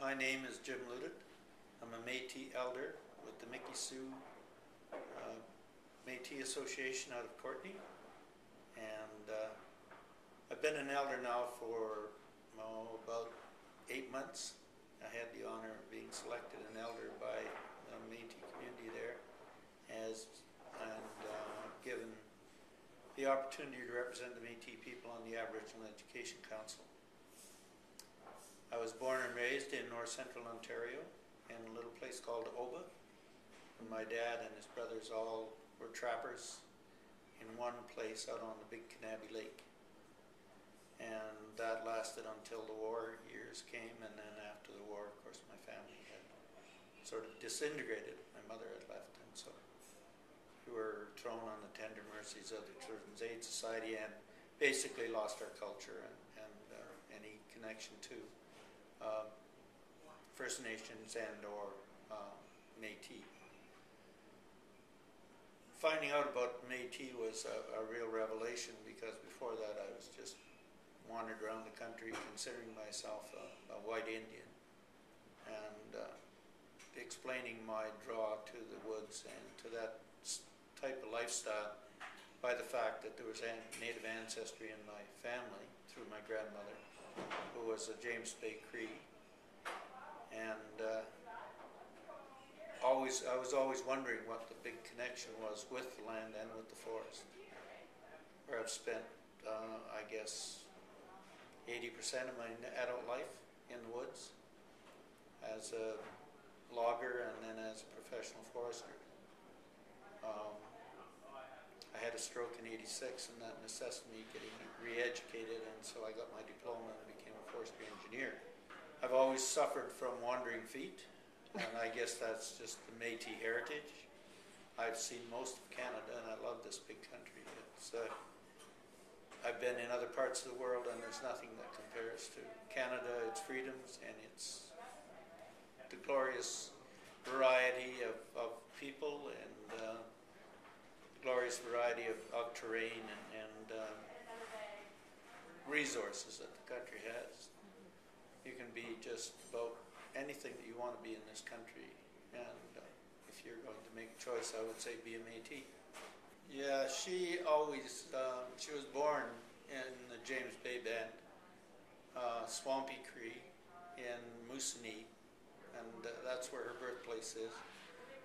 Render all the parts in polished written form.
My name is Jim Louttit. I'm a Métis elder with the Mickey Sioux Métis Association out of Courtenay, and I've been an elder now for about 8 months. I had the honor of being selected an elder by the Métis community there, and given the opportunity to represent the Métis people on the Aboriginal Education Council. I was born and raised in north central Ontario in a little place called Oba. And my dad and his brothers all were trappers in one place out on the Big Canabie Lake. And that lasted until the war years came, and then after the war, of course, my family had sort of disintegrated. My mother had left, and so we were thrown on the tender mercies of the Children's Aid Society and basically lost our culture and any connection to First Nations and or Métis. Finding out about Métis was a real revelation, because before that I was just wandered around the country considering myself a white Indian, and explaining my draw to the woods and to that type of lifestyle by the fact that there was Native ancestry in my family through my grandmother, who was a James Bay Cree, and I was always wondering what the big connection was with the land and with the forest, where I've spent, I guess, 80% of my adult life in the woods as a logger and then as a professional forester. I had a stroke in '86, and that necessitated me getting re-educated, and so I got my diploma and became a forestry engineer. I've always suffered from wandering feet, and I guess that's just the Métis heritage. I've seen most of Canada, and I love this big country. I've been in other parts of the world, and there's nothing that compares to Canada, its freedoms, and its the glorious variety of people and glorious variety of terrain and resources that the country has. You can be just about anything that you want to be in this country, and if you're going to make a choice, I would say be a Métis. Yeah, she was born in the James Bay Band, Swampy Cree in Moosonee, and that's where her birthplace is.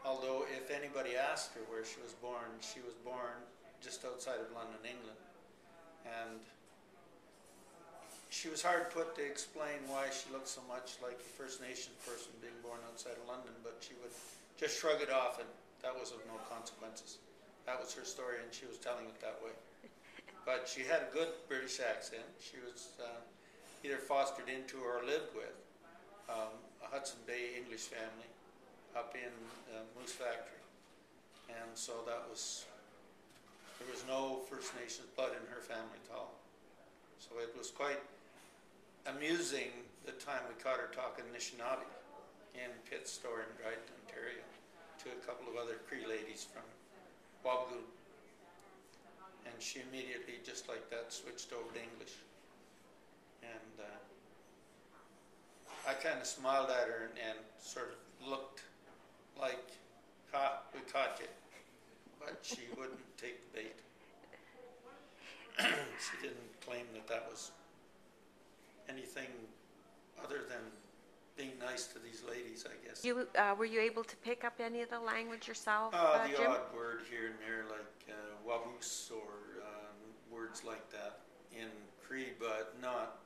Although if anybody asked her where she was born just outside of London, England. And she was hard put to explain why she looked so much like a First Nation person being born outside of London, but she would just shrug it off, and that was of no consequences. That was her story, and she was telling it that way. But she had a good British accent. She was either fostered into or lived with a Hudson Bay English family up in Moose Factory, and so there was no First Nations blood in her family at all. So it was quite amusing the time we caught her talking Anishinaabe in Pitt's store in Dryden, Ontario, to a couple of other Cree ladies from Wabigoon, and she immediately, just like that, switched over to English. And I kind of smiled at her and sort of looked like, "Ha, we caught you," but she wouldn't take the bait. She didn't claim that was anything other than being nice to these ladies, I guess. Were you able to pick up any of the language yourself, the Jim? odd word here and there, like waboose or words like that in Cree, but not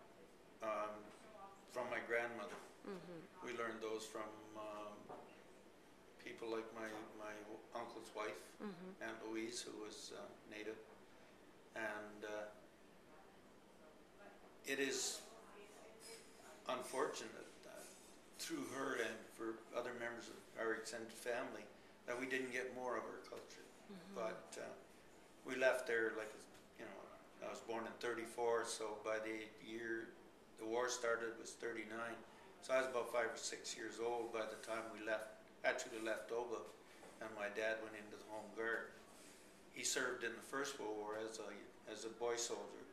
from my grandmother. Mm-hmm. We learned those from people like my uncle's wife, mm-hmm. Aunt Louise, who was native, and it is unfortunate that through her and for other members of our extended family that we didn't get more of our culture. Mm-hmm. But we left there, like, I was born in '34, so by the year the war started was '39. So I was about 5 or 6 years old by the time we left Oba, and my dad went into the Home Guard. He served in the First World War as a boy soldier,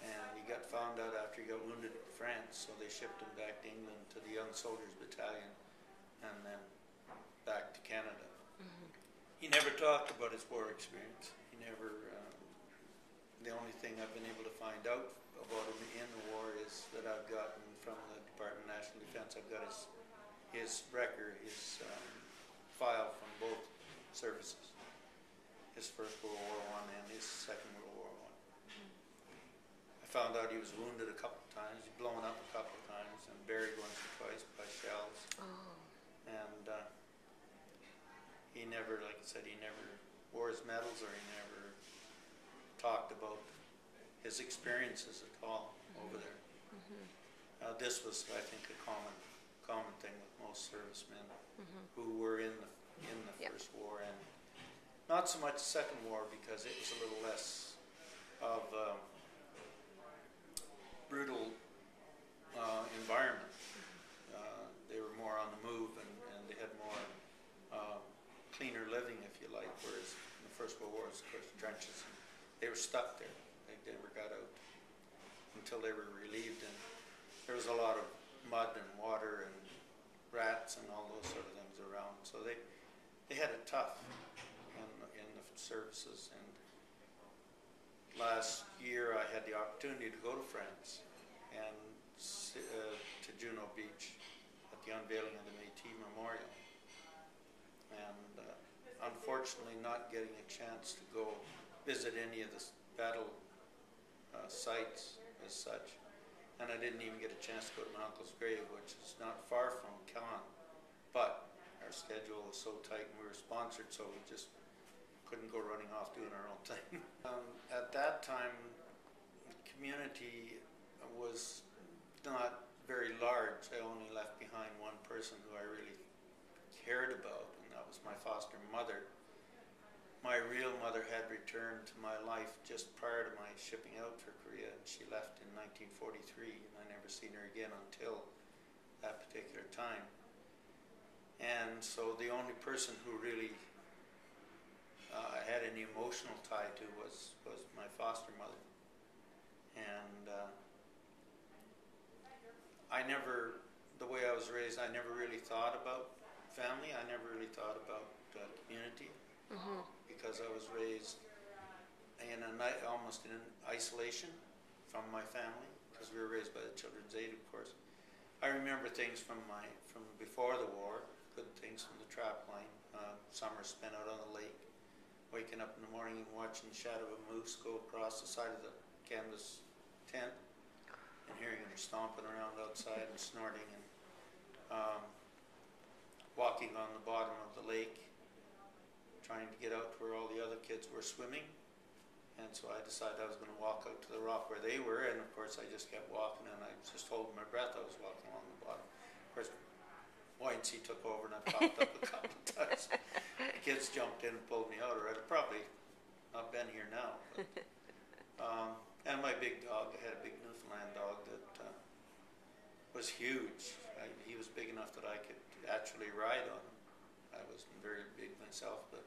and he got found out after he got wounded in France, so they shipped him back to England to the young 11 Soldiers Battalion, and then back to Canada. He never talked about his war experience. He never. The only thing I've been able to find out about him in the war is that I've gotten from the Department of National Defense. I've got his record, his file from both services. His First World War I and his Second World War I. I found out he was wounded a couple of times, blown up a couple of times, and buried once or twice by shells. Oh. And he never, like I said, he never wore his medals, or he never talked about his experiences at all over there. This was, I think, a common thing with most servicemen who were in the First War, and not so much the Second War, because it was a little less of a brutal environment. They were more on the move, and they had more cleaner living, if you like, whereas in the First World War, it was, of course, trenches. They were stuck there. They never got out until they were relieved, and there was a lot of mud and water and rats and all those sort of things around. So they had it tough in the services. And last year I had the opportunity to go to France and to Juno Beach at the unveiling of the Métis Memorial. And unfortunately not getting a chance to go visit any of the battle sites as such. And I didn't even get a chance to go to my uncle's grave, which is not far from Caen. But our schedule was so tight, and we were sponsored, so we just couldn't go running off doing our own thing. At that time, the community was not very large. I only left behind one person who I really cared about, and that was my foster mother. My real mother had returned to my life just prior to my shipping out for Korea, and she left in 1943, and I never seen her again until that particular time. And so the only person who really I had any emotional tie to was my foster mother. And the way I was raised, I never really thought about family. I never really thought about community. Because I was raised almost in isolation from my family, because we were raised by the Children's Aid, of course. I remember things from before the war, good things from the trap line, summers spent out on the lake, waking up in the morning and watching the shadow of a moose go across the side of the canvas tent, and hearing her stomping around outside and snorting, and walking on the bottom of the lake, trying to get out to where all the other kids were swimming. And so I decided I was going to walk out to the rock where they were, and of course I just kept walking, and I just holding my breath. I was walking along the bottom. Of course, buoyancy took over, and I popped up a couple of times. The kids jumped in and pulled me out, or I'd have probably not been here now. But, and my big dog, I had a big Newfoundland dog that was huge. He was big enough that I could actually ride on him. I wasn't very big myself, but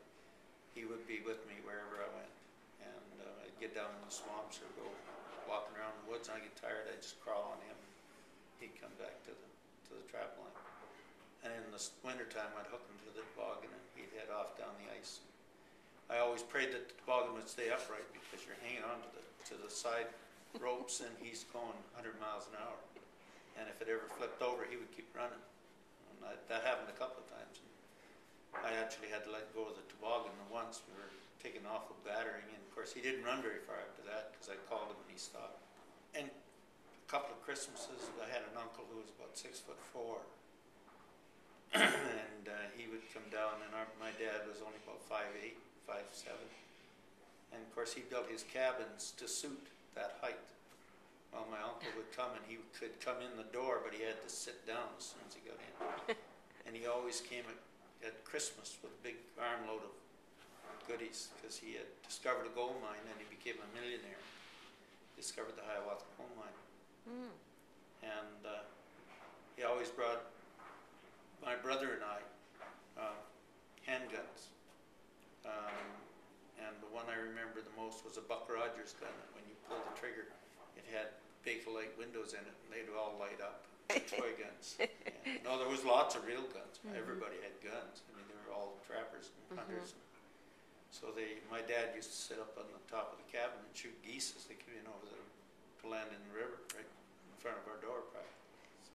he would be with me wherever I went. And I'd get down in the swamps or go walking around the woods, and I'd get tired, I'd just crawl on him. He'd come back to the trap line. And in the wintertime, I'd hook him to the toboggan, and he'd head off down the ice. I always prayed that the toboggan would stay upright, because you're hanging on to the side ropes, and he's going 100 miles an hour. And if it ever flipped over, he would keep running. And that happened a couple of times. I actually had to let go of the toboggan once. We were taking off a battering, and of course he didn't run very far after that, because I called him and he stopped. And a couple of Christmases, I had an uncle who was about 6'4", and he would come down, and my dad was only about 5'8", 5'7", and of course he built his cabins to suit that height. Well, my uncle would come, and he could come in the door, but he had to sit down as soon as he got in. And he always came at Christmas with a big armload of goodies, because he had discovered a gold mine, and he became a millionaire. Discovered the Hiawatha Coal Mine. And he always brought my brother and I handguns. And the one I remember the most was a Buck Rogers gun. When you pulled the trigger, it had big light windows in it, and they'd all light up. Toy guns. And No, there was lots of real guns. Everybody had guns. I mean, they were all trappers and hunters. So my dad used to sit up on the top of the cabin and shoot geese as they came in over to land in the river, right in front of our door, practically.